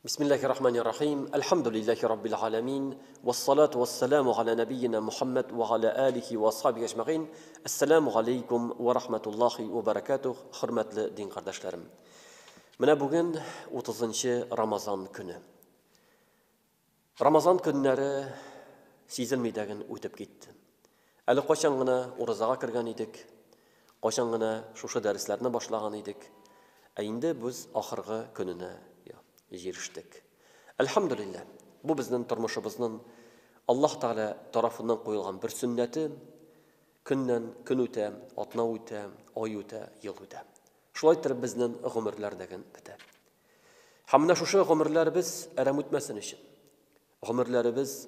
Bismillahirrahmanirrahim. Elhamdülillahi Rabbil alemin. Vessalatu vesselamu ala nebiyyina Muhammed ve ala alihi ve ashabihi ecma'in. Esselamu aleykum ve rahmetullahi ve berekatuh. Hürmetli din kardeşlerim. Mine bugün 30. Ramazan günü. Ramazan günleri sezilmeydiğin ötüp gitti. Әлі қошан ғына оразаға кірген едік, қошан ғына шушы дәріслеріне башлаған едік. Әйінде біз ақырғы күніне еріштік. Әлхамдулилlah, бұл біздің тұрмышыбыздың Аллах Тағала тарафынан қойылған бір сүннәті, күннен күн өте, атна өте, ай өте, ел өте. Шулай тұрып біздің ғұмырлар деген біті. Хамына шушы ғұмырлар біз әрәм өтмәсін үшін, ғұмырлары біз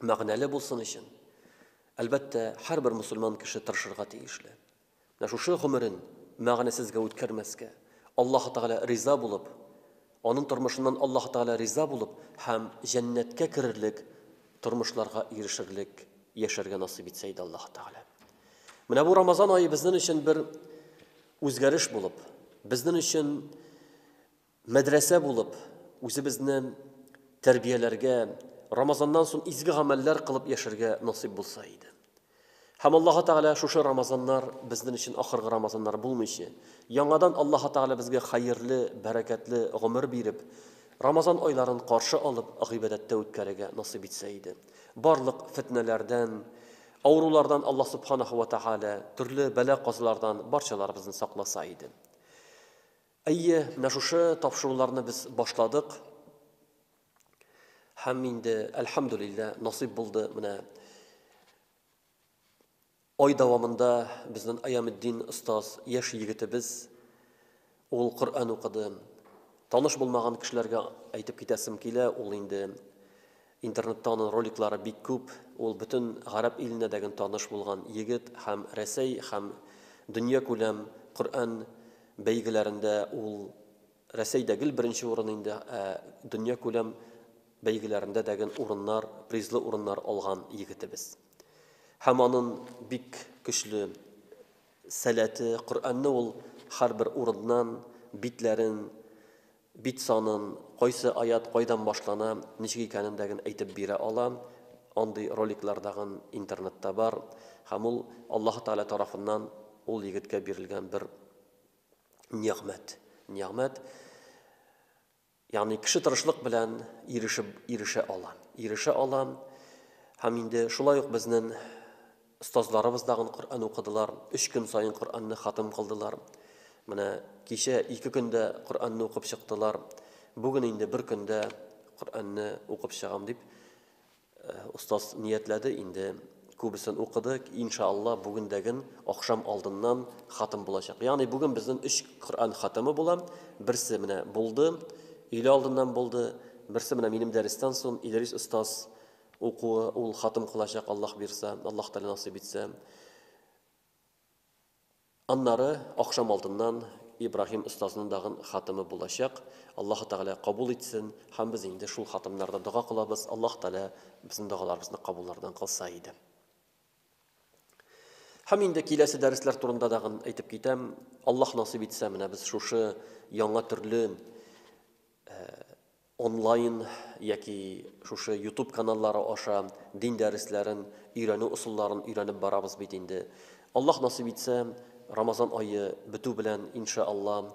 мәғнәлі болсын үшін, Әлбәттә, һәр бер мусульман кеше тырышырга тиешле. Менә шушы гомерен мәгънәсезгә үткәрмәскә, Аллаһ Тәгалә риза булып, аның тормышыннан Аллаһ Тәгалә риза булып, һәм җәннәткә кирерлек, тормышларга ирешерлек, яшәргә насыйп итсә иде Аллаһ Тәгалә. Менә бу Рамазан ае безнең өчен бер үзгәреш булып, безнең өчен мәдрәсә булып, үзебезнең тәрбияләргә Ramazandan soň izgi gamellär kılıp yaşarga nasip bulsa idi. Hem Allah Teala şuşu Ramazanlar bizden için ahırgı Ramazanlar bulmuşu. Yangadan Allah Teala bizge hayırlı, bereketli ömür berip, Ramazan ayların karşı alıp ibadette ötkärege nasip etse idi. Barlık fitnelerden, avrulardan Allah Subhanahu ve Teala türlü bela qazylardan barçalar bizni saklasa idi. Ayye, şuşu tapşırılarını biz başladık. Hem indi elhamdülillah nasip buldu mine ay davamında bizden Ayamiddin ustaz yaş yigitimiz ol Kur'an okudu. Tanış bulmagan kişilerge aytıp kitesim kile ol indi internettan roliklары bik köp ol bütün Arap iline degen tanış bulgan yigit hem Resey hem dünya kulem Kur'an beygilerinde ol Reseydegil birinci orununda dünya kulem beygilerinde degen urunlar, prizli urunlar algan yigitimiz. Hem onun bik güçlü selati, Kur'an'ı ol her bir urundan bitlerin, bit sanın, qaysı ayat qaydan başlana, neçe ikanin degen aytib bire alan, andy roliklardagan internette var. Hem ol Allah Teala tarafından ol yigitke berilgen bir nimet. Yani kişi tırışlık bilen irişe alan. Hem indi şulay yok bizden ustazlarımızdan Kur'an okudular. 3 gün sayın Kur'an'ı hatim kıldılar. Mine kişe 2 günde Kur'an'ı okup çıktılar. Bugün indi bir günde Kur'an'ı okup çıkam deyip ustaz niyetledi. Indi kubisini okudu. İnşallah bugün degin akşam aldığından hatim bulacak. Yani bugün bizden 3 Kur'an hatimi bulam. Birisi mine buldu. İli aldığından buldu. Birisi benim deristen son İdris Ustaz okuğu, ol hatim kılacak Allah birse, Allah Teala nasip etse. Anları akşam aldığından İbrahim Ustaz'ın dağın hatimi bulacak. Allah Teala kabul etsin. Hem biz indi şul hatimlerde dua kılabız. Allah Teala bizim dualarımızı kabullardan kılsaydı. Hem indi kilesi dersler turunda dağın aytıp gitem. Allah nasip etse biz şuşu yana türlü online yaki şuşu YouTube kanalları aşa din derslerin öğreni usulların öğrenip barabız bitindi. Allah nasip etse Ramazan ayı bütü bilen inşallah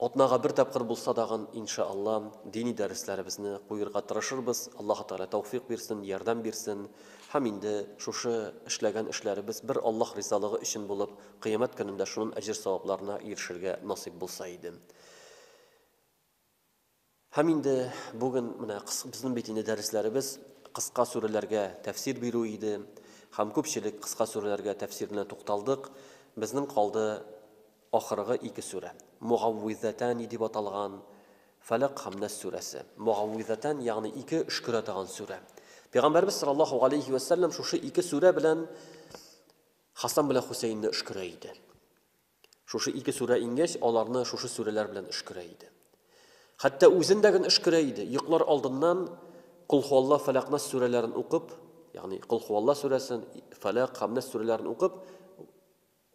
atnağa bir tapqır bulsa dağın inşallah dini derslerimizni koyurga tırışırız. Allah Teala tevfik versin, yardım versin. Hem indi şuşu işlegen işlerimiz bir Allah rizalığı için bulup kıyamet gününde şunun ecir savaplarına erişirge nasip bulsaydı. Hem indi bugün bizim bitinde derslerimiz kıska surelerge tefsir biru idi. Hem köpçilik kıska surelerge tefsirine toxtaldık. Bizning kaldı ahırığı 2 sure. Muavvizatan deb atalgan Falaq hem Nas suresi. Muavvizatan yani 2 şükür atağan sure. Peygamberimiz sallallahu aleyhi ve sellem şu 2 sure bilen Hasan bilen Hüseyin'ni şükür eydi. Şu 2 sure ingeç, alarını şu sureler bilen şükür eydi. Hatta özündəgin işkirəydi. Yıqlar aldından Qul Huvallah, Falaq, Nas surələrini oqub, yani Qul Huvallah surəsini, Falaq, Nas surələrini oqub,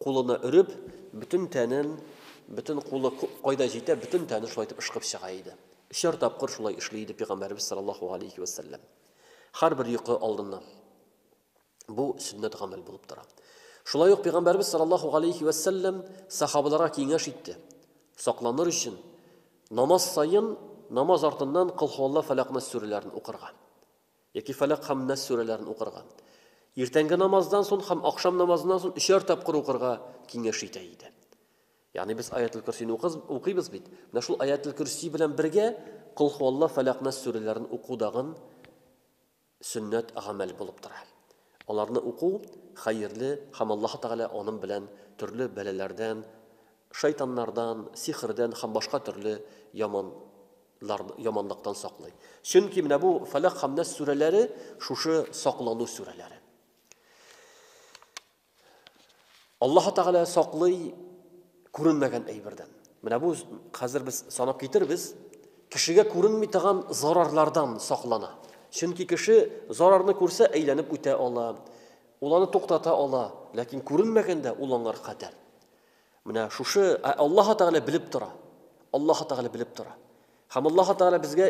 quluna ürüb, bütün tənin bütün кулы кайда җитә, bütün тәне шулай итеп ышкып чыга иде. Өчәр тапкыр шулай эшли иде Пәйгамбәрбез саллаллаху алейхи ва саллям. Һәрбер йокы алдыннан. Бу сүннәт гамәл булып тора. Шулай ук Пәйгамбәрбез саллаллаху алейхи ва саллям сахабаларга киңәш итте. Сакланыр өчен намаз сайын, намаз артыннан Кул хуалла фалакны сүрәләрен укырга. Яки фалак һәм нас сүрәләрен укырга. Иртәнге намаздан соң һәм ахшам намазыннан соң өчәр тапкыр укырга киңәш итә иде. Yani biz Ayet-ül Kürsi'ni okuyuz bit. Şul Ayet-ül Kürsi bilen birge Kul huvallah falaq nas surelerini okudağın sünnet amel bulup tura. Onlarını oku hayırlı, ham Allah Teala onun bilen türlü belelerden, şeytanlardan, sihirden, ham başka türlü yamanlıktan saklay. Çünkü bu falaq ham nas sureleri şuşu saklanu sureleri. Allah Teala saklay күренмәгән әйбердән. Менә бу хәзер без санап китербез, кешегә күренми торган зарарлардан саклана. Чөнки кеше зарарны күрсә әйләнеп үтә ала, ул аны туктата ала, ләкин күренмәгәндә ул аңар хәтәр. Менә шушы Аллаһ Тәгалә белеп тора. Аллаһ Тәгалә белеп тора. Һәм Аллаһ Тәгалә безгә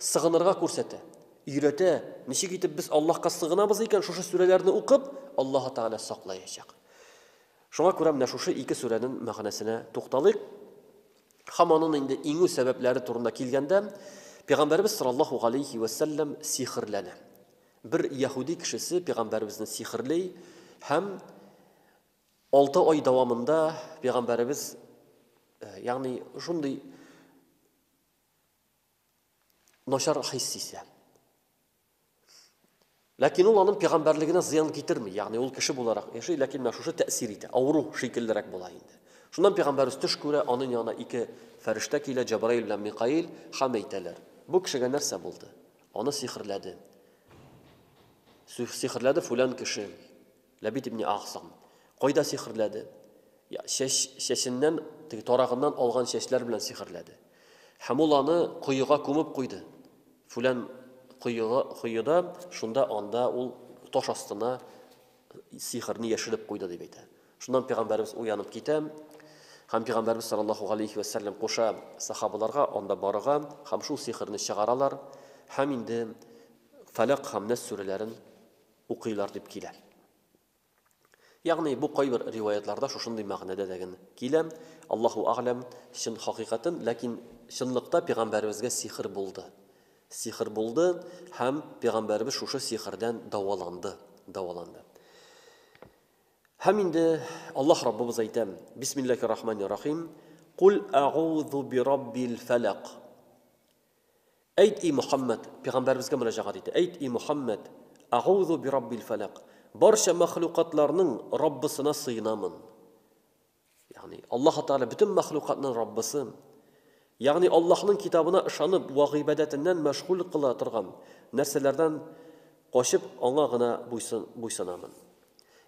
сыгынырга күрсәтә, өйрәтә. Ничек итеп без Аллаһка сыгынабыз икән, шушы сүрәләрне укып, Аллаһ Тәгалә саклаячак. Шуңа күрә менә шушы ике сүрәнең мәгънәсенә тукталыйк. Һәм аның инде иңү сәбәпләре турында килгәндә, Пәйгамбәрбез саллаллаху алейхи ва саллям сихрләнә. Бер яһуди кешесе Пәйгамбәрбезне сихрлый һәм 6 ай дәвамында Пәйгамбәрбез, ягъни шундый начар хис итә. Ләкин ул аның пәйгамбәрлегенә зыян китерми, ягъни ул кеше буларак яши, ләкин менә шушы тәэсир итә, авыру шикеллерәк була инде. Шуннан пәйгамбәрбез төш күрә, аның янына ике фәрештә килә, Җабраил белән Микаил, һәм әйтәләр: "Бу кешегә нәрсә булды? Аны сихрләде. Сихрләде фулан кеше, Лабид ибн Ахсам. Кайда сихрләде? Я шәшеннән, тарагыннан алган шәшләр белән сихрләде. Һәм ул аны куйга күмеп куйды. Фулан куйда, шунда анда ул таш астына сихрны яшереп куйды" дип әйтә. Шуннан пәйгамбәрбез уянып китә. Һәм пәйгамбәрбез саллаллаху алейхи ва саллям куша сахабаларга анда барырга, һәм шул сихрны чыгаралар, һәм инде фалак һәм нас сүрәләрен укыйлар дип килә. Ягъни бу кайбер риваятларда шушындый мәгънәдә дәген килә. Аллаһу а'лам, шин хакыйкатен, ләкин шынлыкта пәйгамбәрбезгә сихр булды. Сихр булды һәм пәйгамбәрбез шушы сихрдән даваланды. Һәм инде Аллаһ Раббыбыз әйтә: Бисмиллаһир-рахманир-рахим. Кул а'удhu би раббил фалaq. Әйт и Мухаммад, пәйгамбәрбезгә мөрәҗәгать итә. Әйт и Мухаммад, а'удhu би раббил фалaq. Барча мәхлукатларның Раббысына сыйынамын. Ягъни Аллаһ Тәгалә бүтән мәхлукатның Раббысы. Ягъни Аллаһның китабына ышанып, ва гыйбадәтеннән мәшгуль кыла торган нәрсәләрдән качып, аңа гына буйсынамын.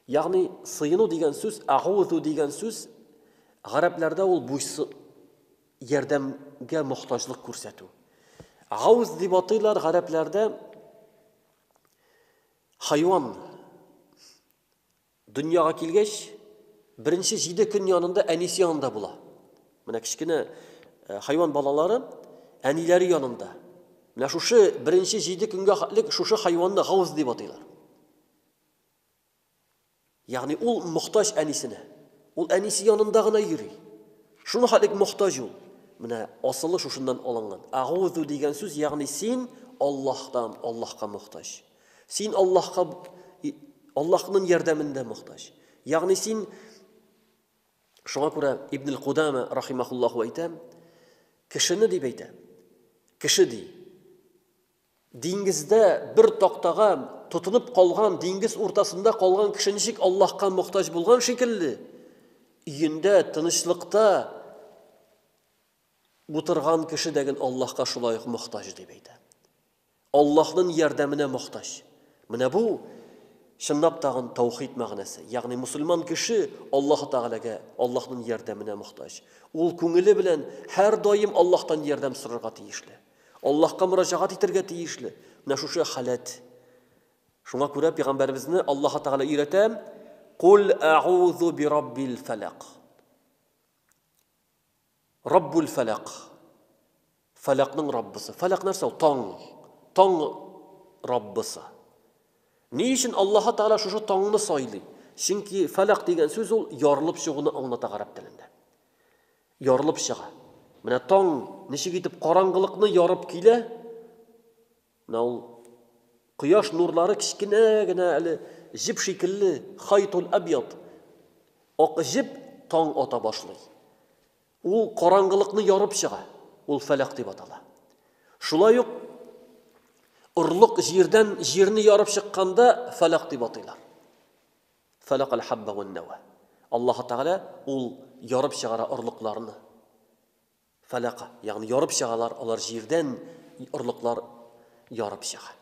Ягъни сыйыну дигән сүз, а'удhu дигән сүз, гарәпләрдә ул ярдәмгә мохтаҗлык күрсәтү. Гауз дип атыйлар гарәпләрдә хайван. Дөньяга килгәч, беренче 7 көн янында әнисе янында була. Менә кичкенә хайван балалары әниләре янында. Менә шушы беренче 7 көнгә хәтлек шушы хайванны гауз дип атыйлар. Ягъни ул мохтаҗ әнисенә. Ул әнисе янында гына йөри. Шуны хәтлек мохтаҗ ул. Менә асылы шушыннан алынган. А'удhu дигән сүз, ягъни син Аллаһтан, Аллаһка мохтаҗ. Син Аллаһның ярдәмендә мохтаҗ. Ягъни син, шуңа күрә Ибн Кудама рахимахуллаху әйтә, кешене дип әйтә. Кеше ди. Диңгездә бер тактага тотынып калган, диңгез уртасында калган кеше ничек Аллаһка мохтаҗ булган шикелле, өендә тынычлыкта утырган кеше дәген Аллаһка шулай ук мохтаҗ дип әйтә. Аллаһның ярдәменә мохтаҗ. Менә бу шыннап тагын таухид мәгънәсе. Ягъни мусульман кеше Аллаһ Тәгаләгә, Аллаһның ярдәменә мохтаҗ. Ул күңеле белән һәр даим Аллаһтан ярдәм сорарга тиешле. Аллаһка мөрәҗәгать итәргә тиешле. Менә шушы халат. Шуңа күрә пәйгамбәрбезне Аллаһ Тәгалә өйрәтә: "Кул а'удhu би раббил фалaq." Rabbul falaq. Falaqның Rabbысы. Falaq нәрсә ул? Таң. Таң Rabbысы. Ни өчен Аллаһ Таала шушы таңны сайлый? Чөнки falaq дигән сүз ул ярылып чыгуны аңлата гарәп телендә. Ярылып чыга. Менә таң ничек итеп караңгылыкны ярып килә? Менә ул кояш нурлары кичкенә генә әле җип шикелле, хайтул абьяд. Ак җип таң ата башлый. Ул караңгылыкны ярып чыга. Ул falaq дип атала. Шулай ук Орлык җирне ярып чыкканда falaq дип атыйлар. Falaq al-habba wan-nawa. Аллаһ Таала ул ярып чыгара орлыкларны. Falaq, ягъни ярып чыгалар, алар җирдән орлыклар ярып чыга.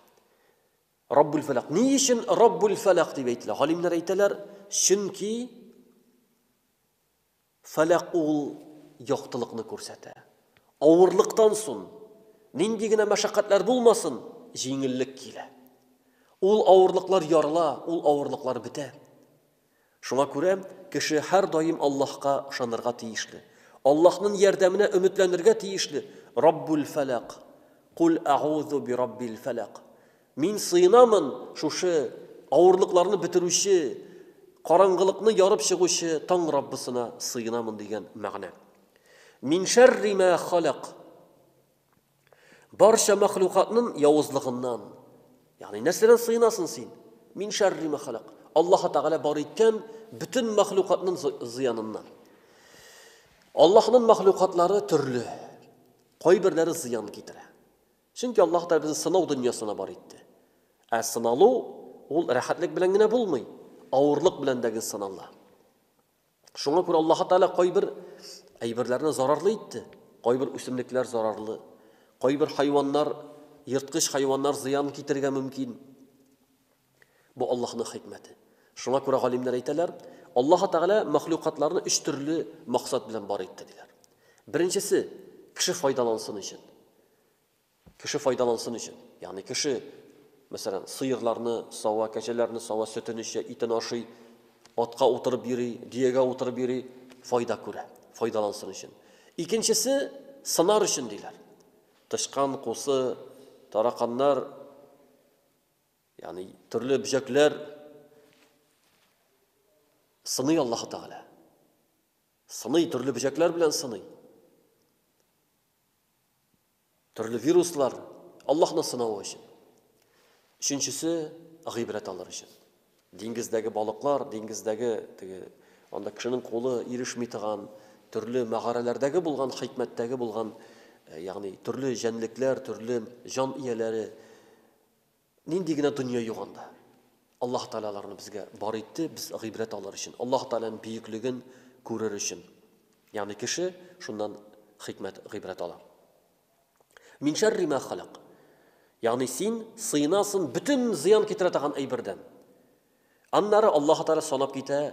Rabbul falaq. Ни өчен Rabbul falaq дип әйтелә? Галимнәр әйтәләр, чөнки falaq ул яктылыкны күрсәтә. Авырлыктан соң нинди генә мәшәкатьләр булмасын, җиңеллек килә. Ул авырлыклар ярыла, ул авырлыклар бетә. Шуңа күрә кеше һәр даим Аллаһка ышанырга тиешле. Аллаһның ярдәменә өметләнергә тиешле. Rabbul falaq. Qul a'udhu bi rabbil falaq. Мин сыйынамын шушы авырлыкларны бетерүче, караңгылыкны ярып чыгучы таң Раббысына сыйынамын дигән мәгънә. Мин шарри ма халaq. Барча мәхлукатның явызлыгыннан. Ягъни нәрсәдән сыйынасың син? Мин шарри ма халaq. Аллаһ Таала бар иткән bütün мәхлукатның зыяныннан. Аллаһның мәхлукатлары төрле. Кайберләре зыян китерә. Чөнки Аллаһ Таала безне сынау дөньясына бар итте. Сыналу ул рәхәтлек белән генә булмый, авырлык белән дә сынала. Шуңа күрә Аллаһ Таала кайбер әйберләрне зарарлы итте. Кайбер үсемлекләр зарарлы, кайбер хайваннар, йырткыч хайваннар зыян китергә мөмкин. Бу Аллаһның хикмәте. Шуңа күрә галимнәр әйтәләр, Аллаһ Таала мәхлукатларны өч төрле максат белән бар итте диләр. Беренчесе, кеше файдалансын өчен. Кеше файдалансын өчен. Ягъни кеше, мәсәлән, сыерларны сава, кәҗәләрне сава, сөтен эчә, итен ашый, атка утырып йөри, диягә утырып йөри, файда күрә, файдалансын өчен. Икенчесе, сынар өчен диләр. Тышкан, кусы, тараканнар, ягъни төрле бөҗәкләр сыный Аллаһ Таала. Сыный төрле бөҗәкләр белән сыный. Төрле вируслар Аллаһны сынау өчен. Üçüncüsü гыйбрәт алыр өчен. Диңгездәге балыклар, диңгездәге анда кешенең кулы ирешми торган төрле мәгарәләрдәге булган, хикмәттәге булган, ягъни төрле җәнлекләр, төрле җан ияләре нинди генә дөнья юганда. Аллаһ Таалаларны безгә бар итте, без гыйбрәт алыр өчен. Аллаһ Тааланың бөеклеген күрер өчен. Ягъни кеше шуннан хикмәт, гыйбрәт ала. Мин шарри ма халaq. Ягъни син сыйнасың bütün зыян китерә торган әйбердән. Аннары Аллаһ Таала санап китә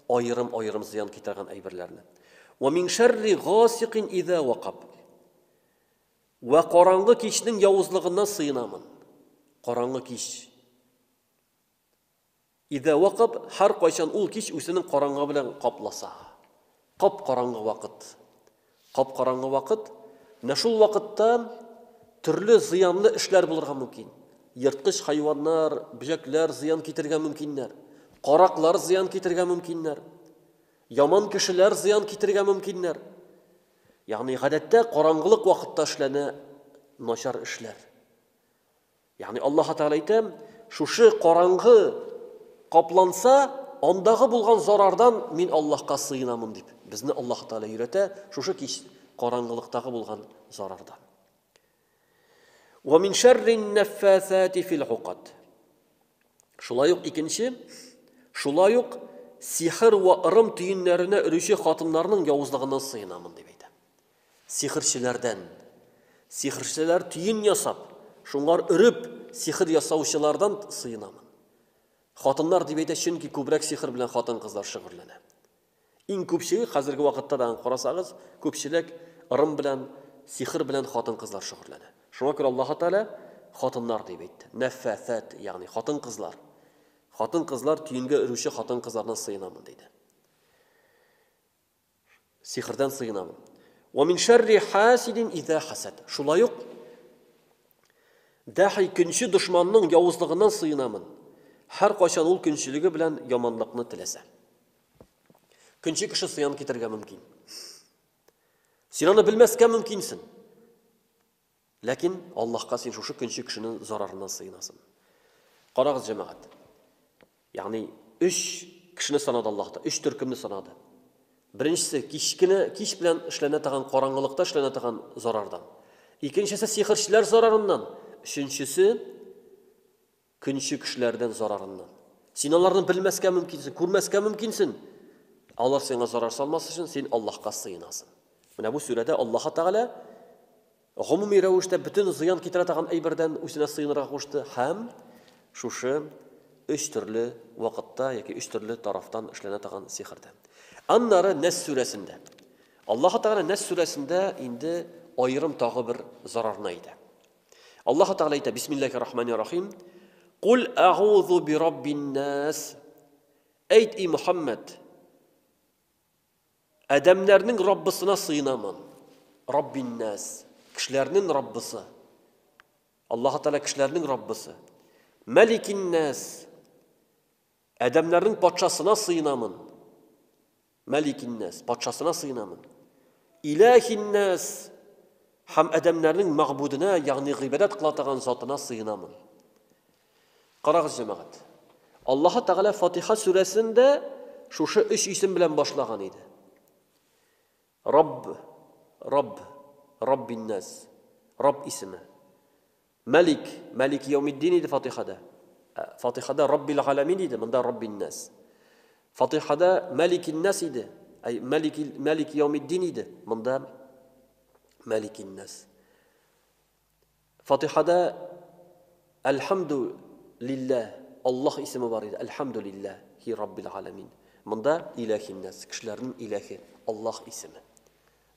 айрым-айрым зыян китергән әйберләрне. Ва мин шарри гасиqin иза вaqab. Ва караңгы кичнең явызлыгыннан сыйнамын. Караңгы кич. Иза вaqab һәр кайчан ул кич үзенең караңгы белән капласа. Кап-караңгы вакыт. Кап-караңгы вакыт. Менә шул вакытта төрле зыянлы эшләр булырга мөмкин. Йырткыч хайваннар, бөҗәкләр зыян китергә мөмкиннәр. Караклар зыян китергә мөмкиннәр. Яман кешеләр зыян китергә мөмкиннәр. Ягъни гадәттә караңгылык вакытта эшләнә начар эшләр. Ягъни Аллаһ Таала әйтә, шушы караңгы капланса, андагы булган зарардан мин Аллаһка сыйынамын дип. Безне Аллаһ Таала өйрәтә шушы кич караңгылыктагы булган зарардан. ومن شر النفاثات في العقد. Шулай ук икенче, шулай ук сихр ва ырым түйеннәренә өрүче хатыннарның явызлыгыннан сыйынамын дип әйтә. Сихрчеләрдән. Сихрчеләр түйен ясап, шуңар өрүп сихр ясаучылардан сыйынамын. Хатыннар дип әйтә, чөнки күбрәк сихр белән хатын-кызлар шөгыльләнә. Иң күпчеге хәзерге вакытта да карасагыз, күпчелек ырым белән, сихр белән хатын-кызлар шөгыльләнә. Шуңа күрә Аллаһ Таала хатыннар дип әйтте. Наффафат, ягъни хатын-кызлар. Хатын-кызлар түйенгә өрүче хатын-кызлардан сыйынамын диде. Сихрдан сыйынамын. Wa min sharri hasidin idha hasad. Şulay uq dahi kunchi dushmanning yovuzligidan sığınaman. Har qachon ul kunchiligi bilan yomonlikni tilasa. Kunchi kishi ziyon keltirga mumkin. Sen onu bilmesga mumkinsin. Lakin Allohga sen shu kunchi kishining zararidan sığınasın. Qarag'iz jamoat. Ya'ni 3 kishini sanadi Allohda, 3 turkumni sanadi. Birinchisi kish bilan ishlanadigan qorong'ilikda ishlanadigan zarardan. Ikkinchisi sehrchilar zararidan. Üçüncüsü kunchi kishilardan zararidan. Sen ularni bilmasga mumkinsin, ko'rmasga mumkinsin. Alloh senga zarar salmasın uchun sen Allohga sığınasın. Mana bu surada Alloh Taala umumiy ravishda butun ziyon keltiradigan ayberdan o'zina sığınırga qo'shdi ham shu 3 turli vaqtda yoki 3 turli tarafdan ishlanadigan sehrdan. Anlari Nas surasida. Alloh Taala Nas surasida endi ayrim tog'i bir zararni aytdi. Alloh Taala aytadi: Bismillahirrahmanirrahim. Qul a'udhu bi robbin nas. Ayt ey Muhammad, adamlarning Robbisine sığınaman. Robbin nas. Kishilarning Robbisi. Alloh Taala kishilarning Robbisi. Malikin nas. Adamlarning podshohsina sığınaman. Malikin nas. Podshohsina sığınaman. İlahin nas. Ham adamlarning ma'budina, ya'ni ibodat qiladigan zotına sığınaman. Qarag'iz jamoat. Alloh Taala Fatiha surasida shu 3 ism bilan boshlagan edi. Robb, Robbin nas. Robb ismi. Malik, Malik yawmiddin edi Fatihada. Fatihada Robbil alamin edi, bunda Robbin nas. Fatihada Malikin nas edi. Ay Malik yawmiddin edi, bunda Malikin nas. Fatihada Elhamdülillah Allah ismi var idi. Elhamdülillahi Rabbil alamin. Bunda ilahin nas. Kishilarning ilahi Allah ismi.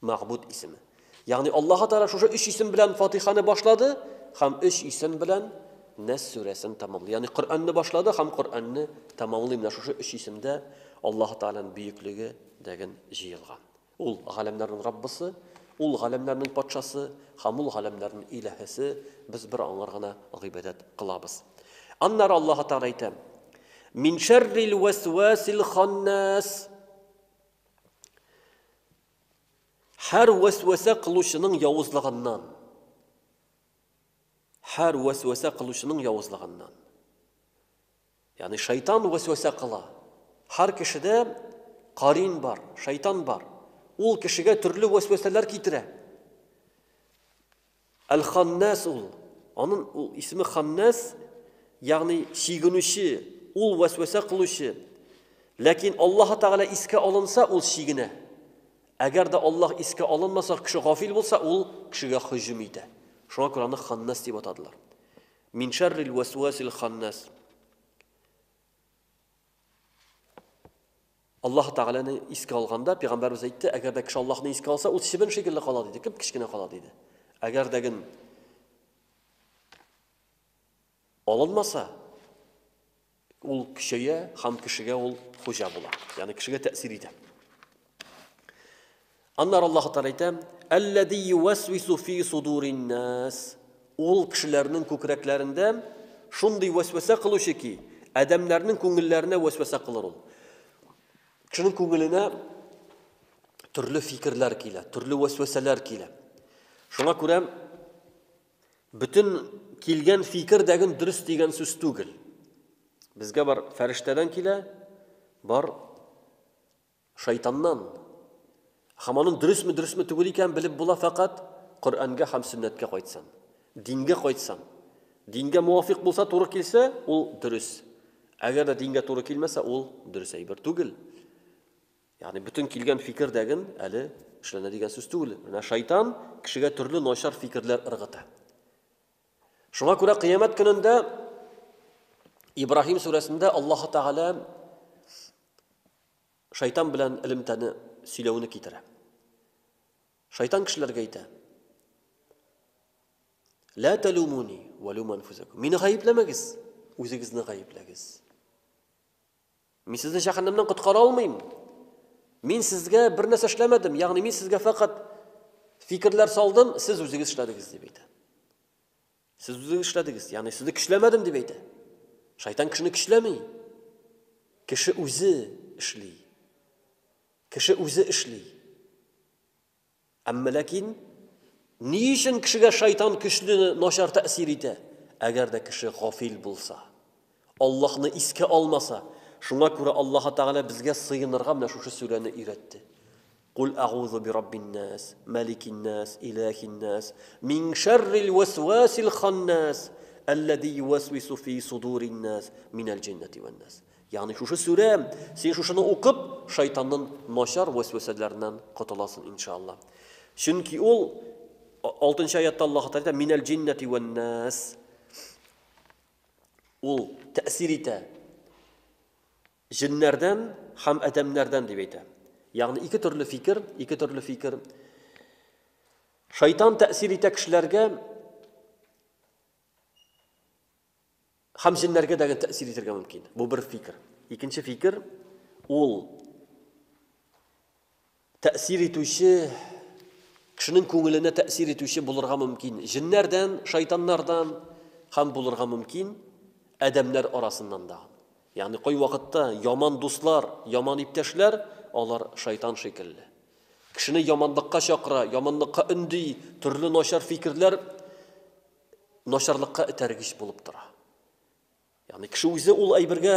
Ma'bud ismi. Yani Allah Teala şu 3 isim bilan Fatihani boshladi, ham 3 isim bilan Nas surasini tamomladi. Yani Qur'onni boshladi, ham Qur'onni tamomlaydi. Şu 3 isimda Alloh Taolaning buyukligi degan yig'ilgan. Ul g'alamlarning Robbisi, ul g'alamlarning podshosi, ham ul g'alamlarning ilahisi, biz bir anlargina ibodat qilamiz. Annar Alloh Taolo aytadi: Min sharril waswasil khannas. Her vesvese qiluvchining yovuzligidan. Her vesvese qiluvchining yovuzligidan. Yani şeytan vesvese qila. Her kishida qarin var, şeytan var. Ul kishiga turli vesveseler keltiradi. Al-Khannas ul. Onun ismi Khannas, yani şiginushi, ul vesvese qiluvchi. Lakin Alloh Taala isga olinsa ul shigina. Agar da Allah isga olinmasa, kishi g'afil bo'lsa, ul kishiga hujum etadi. Shunga ko'ra uni Khannas deb atadilar. Min sharril waswasil khannas. Alloh Taolani isga olganda payg'ambarimiz aytdi, agarda kishi Allohni isga olsa, u shibin shekilli qoladi dedi, kichkina qoladi dedi. Agardagin olinmasa, ul kishiga ham kishiga ul hujja bo'ladi. Ya'ni kishiga ta'sir etadi. Annar Alloh Taolo aytadi: "Allazi yuwaswisu fi sudurin nas." Ul kishilarning ko'kraklarida shunday vasvasa qiluvchiki, odamlarning ko'ngillarına vasvasa qilar ul. Kishining ko'ngilina turli fikrlar keladi, turli vasvasalar keladi. Shunga ko'ra bütün kelgan fikr degan durust degan so'z tugil. Bizga bir farishtadan keladi, bor shaytondan. Hamonun durustmi tugul ekan bilib bo'la, faqat Qur'onga ham sunnatga qo'ytsan, dinga qo'ytsan. Dinga muvofiq bo'lsa, to'g'ri kelsa, u durust. Agarda dinga to'g'ri kelmasa, u durust bir tugil. Yani bütün kelgan fikr degan ali ishlanadigan so'z tugil. Mana shayton kishiga turli noshar fikrlar irg'itadi. Shunga ko'ra qiyomat kunida İbrahim surasida Alloh Taala shayton bilan ilmtani silovini keltiradi. Shayton kishilarga aytadi: "La talumuni va lum anfusakum." Meni g'ayiblamangiz, o'zingizni g'ayiblagingiz. Men sizni jahannamdan qutqara olmayman. Men sizga bir narsa ishlamadim, ya'ni men sizga faqat Fikrlar saldım, siz o'zingiz ishladingiz deb aytadi. Siz o'zingiz ishladingiz, ya'ni sizni kishlamadim deb aytadi. Shayton kishini kishlamaydi. Kishi o'zi ishlaydi. Kishi o'zi ishlaydi. Ammo lekin niçin kishiga shayton kuchli noshar ta'sir etadi? Agarda kishi g'ofil bo'lsa, Allohni esga olmasa, shunga ko'ra Alloh taolo bizga sig'inirga mana shu surani o'rgatdi. Qul a'udhu bi robbin nas, malikin nas, ilahin nas, min sharril waswasil khannas, alladhi yuwaswisu fi sudurin nas, minal jinnati wan nas. Ya'ni shu sura, sen shuni o'qib, shaytonning noshar vasvasalaridan qutulasan inshaalloh. Chunki u 6-oyatda Alloh taolo minal jinnati wan nas u ta'sir etadi. Jinlardan ham odamlardan deb aytadi. Ya'ni ikki turli fikr. Shayton ta'sir etadi kishilarga ham jinlarga da ta'sir etishiga mumkin. Bu bir fikr. Ikkinchi fikr u ta'sir etuvchi kishining ko'nglini ta'sir etuvchi bo'lirga mumkin. Jinlardan, shaytonlardan ham bo'lirga mumkin. Adamlar orasidan da. Ya'ni qo'y vaqtda yomon do'stlar, yomon iptashlar, ular shayton shekilli. Kishini yomonlikqa chaqira, yomonlikqa undi, turli noshar fikrlar nosharlikqa itargish bo'lib turadi. Ya'ni kishi o'zi ul aybirga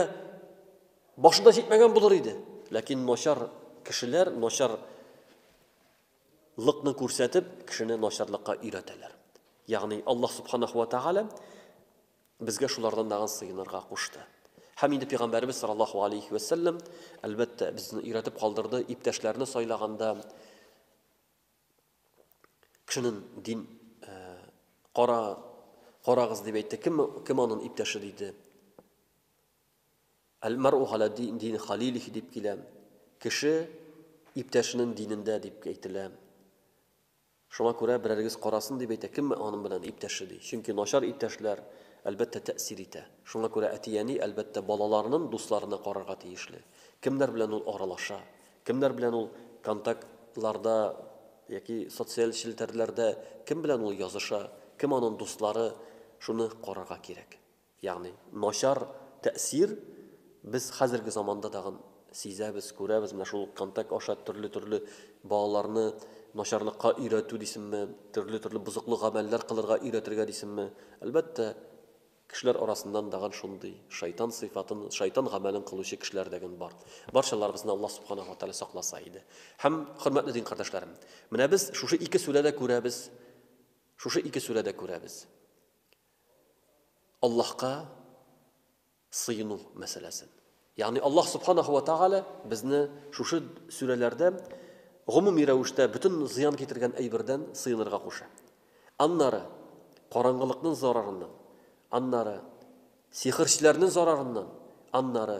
boshida yetmagan bo'lar edi, lekin noshar kishilar nosharlikni ko'rsatib, kishini nosharlikqa o'rgatadilar. Ya'ni Alloh subhanahu va taolo bizga shulardan dag'an sig'inirga qo'shdi. Hamida payg'ambarimiz sallallohu alayhi va sallam albatta bizni o'rgatib qoldirdi, iptashlarni so'ylaganda kishining din qorag'iz deb aytdi. Kim onun iptashi deydi? Al-mar'u ala din khalilihi deb kelam. Kishi iptashining dinida deb aytilar. Shunga ko'ra biraringiz qorasin deb aytdi. Kim onun bilan iptashi deydi? Chunki noshar iptashlar albatta ta'sir etadi. Shunga ko'ra atiyani albatta bolalarning do'stlarini qorarga tegishli. Kimlar bilan ul oralasha, kimlar bilan ul kontaktlarda yoki sotsial shelterlarda kim bilan ul yozisha, kim onun do'stlari shuni qorarga kerak. Ya'ni noshar ta'sir biz hozirgi zamonda dag'in sezamiz, ko'ramiz. Mana shu kontakt oshad turli bolalarni nosharlikqa o'rgatib desinmi, turli buzuqlik amallar qilirga o'rgatirga desinmi? Albatta kishilar orasidan dag'an shunday shayton sifatini, shayton amalini qiluvchi kishilar degan bor. Barchalarimizni Alloh subhanahu va taolo saqlasa edi. Ham hurmatli din qardoshlarim, mana biz shu ikki surada ko'ramiz. Allohga sığınu meselesi. Yani Allah subhanahu wa ta'ala bizni şu suralarda umumi ravishda bütün ziyon keltirgan aybirdan sığınırga qo'sha. Anları qorong'ilikning zararidan, anları sehrchilarning zararidan, anları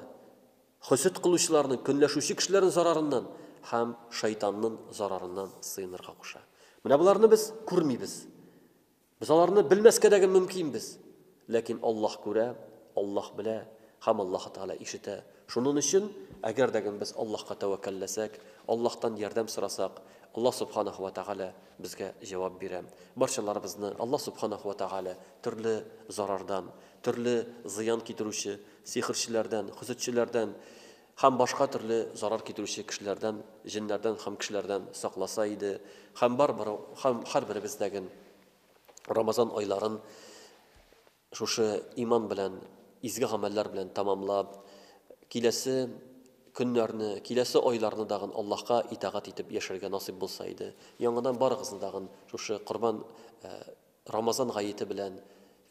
husud qiluvchilarning, kunlashuvchi kishilarning zararidan ham shaytonning zararidan sığınırga qo'sha. Mana bularni biz ko'rmaymiz. Biz ularni bilmasga degan mumkinmiz. Lekin Alloh ko'ra, Alloh bila, ham Alloh taolo eshita. Shuning uchun agar degin biz Allohga tavakkallasak, Allohdan yordam so'rasak, Alloh subhanahu va taolo bizga javob beradi. Barchalarimizni Alloh subhanahu va taolo turli zarardan, turli ziyon keltiruvchi sehrchilardan, huzutchilardan, ham boshqa turli zarar keltiruvchi kishilardan, jinlardan, ham kishilardan saqlasa edi. Ham har birimizdagin Ramazon oylarini shu iymon bilan, izgi amallar bilan tamomlab, kelasi kunlarni, kelasi oylarni dag'in Allohga itoat etib yasharga nasib bo'lsa edi. Yangidan barig'izni dag'in shu Qurban Ramazon g'ayiti bilan,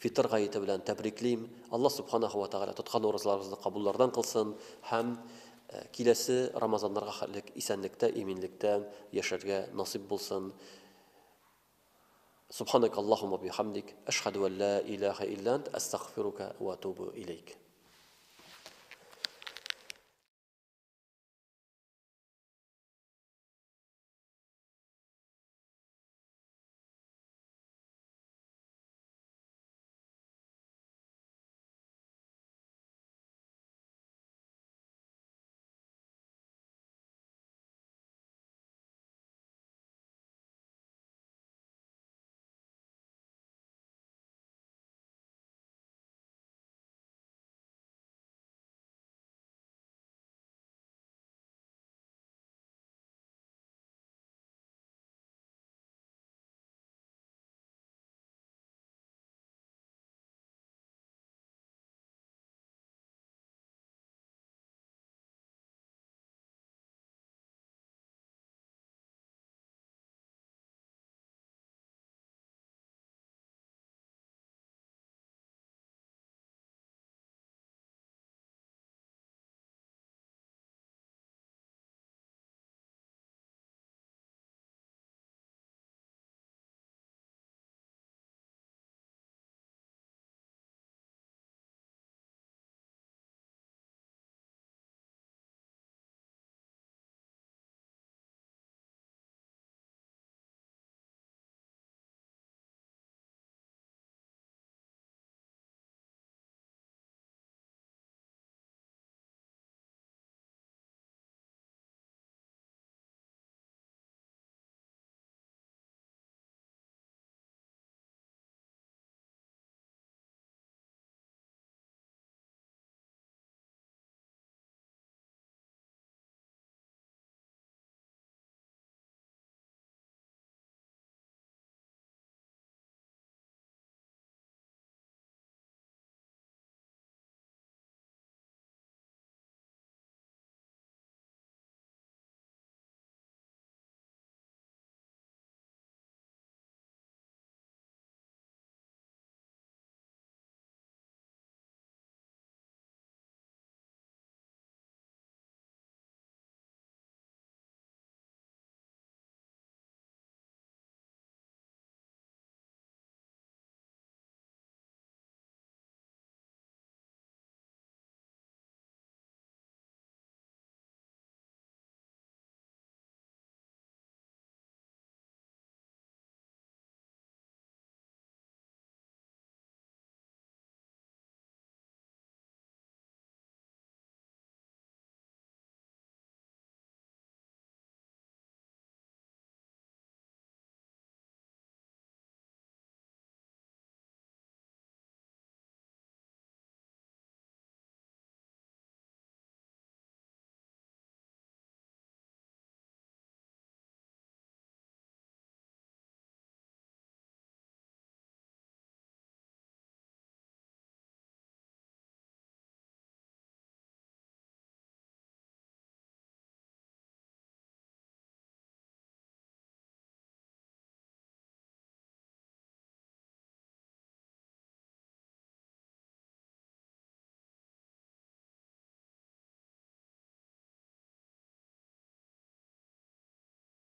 fitr g'ayiti bilan tabriklayim. Alloh subhanahu va taolo tutgan ro'zalarimizni qabullardan qilsin, ham kelasi Ramazonlarga xayirlik, esenlikda, eminlikda yasharga nasib bo'lsin. سبحانك اللهم وبحمدك أشهد أن لا إله إلا أنت أستغفرك وأتوب إليك